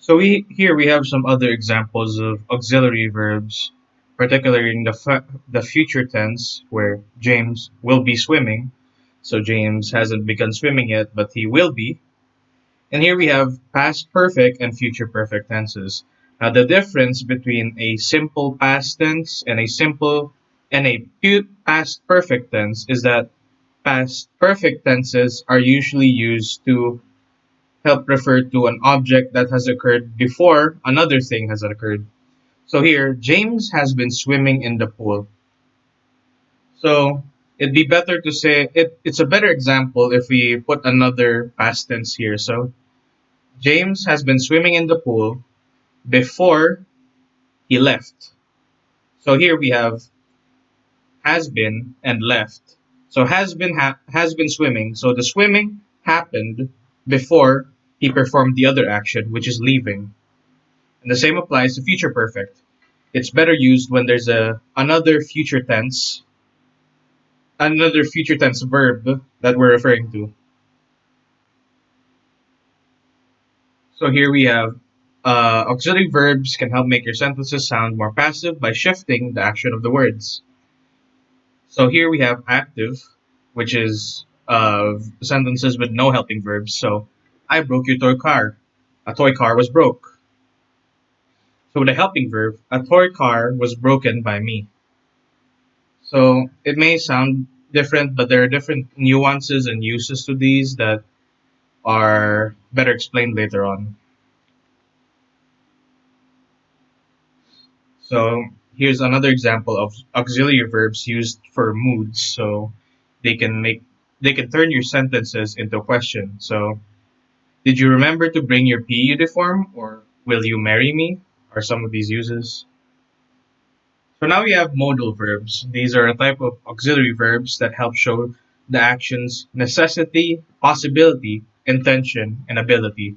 So we have some other examples of auxiliary verbs, particularly in the future tense, where James will be swimming. So James hasn't begun swimming yet, but he will be. And here we have past perfect and future perfect tenses. Now the difference between a simple past tense and a past perfect tense is that past perfect tenses are usually used to help refer to an object that has occurred before another thing has occurred. So here, James has been swimming in the pool. So it'd be better to say it's a better example if we put another past tense here. So James has been swimming in the pool before he left. So here we have has been and left. So has been swimming. So the swimming happened before he performed the other action, which is leaving. And the same applies to future perfect. It's better used when there's a another future tense verb that we're referring to. So here we have auxiliary verbs can help make your sentences sound more passive by shifting the action of the words. So here we have active, which is sentences with no helping verbs. So I broke your toy car. A toy car was broke. So with a helping verb, a toy car was broken by me. So it may sound different, but there are different nuances and uses to these that are better explained later on. So here's another example of auxiliary verbs used for moods. So they can make they can turn your sentences into a question. So did you remember to bring your PE uniform, or will you marry me? Are some of these uses. So now we have modal verbs. These are a type of auxiliary verbs that help show the actions necessity, possibility, intention, and ability.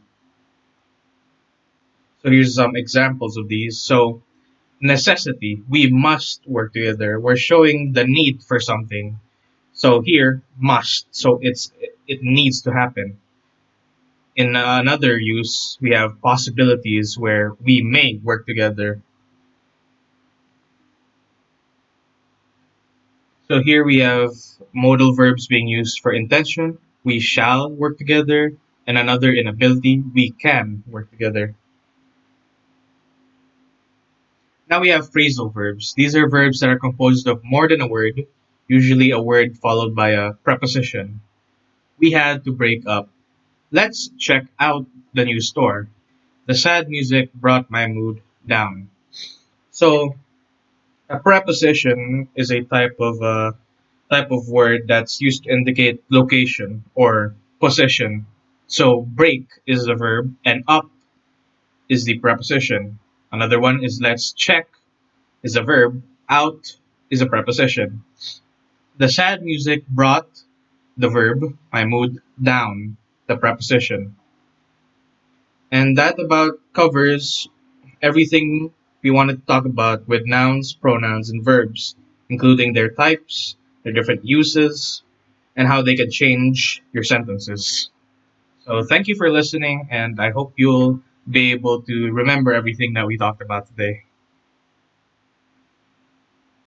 So here's some examples of these. So necessity, we must work together. We're showing the need for something. So here, must. So it needs to happen. In another use, we have possibilities where we may work together. So here we have modal verbs being used for intention. We shall work together. And another in ability, we can work together. Now we have phrasal verbs. These are verbs that are composed of more than a word, usually a word followed by a preposition. We had to break up. Let's check out the new store. The sad music brought my mood down. So a preposition is a type of word that's used to indicate location or position. So break is the verb and up is the preposition. Another one is let's check is a verb, out is a preposition. The sad music brought the verb, my mood, down, the preposition. And that about covers everything we wanted to talk about with nouns, pronouns, and verbs, including their types, their different uses, and how they can change your sentences. So thank you for listening, and I hope you'll be able to remember everything that we talked about today.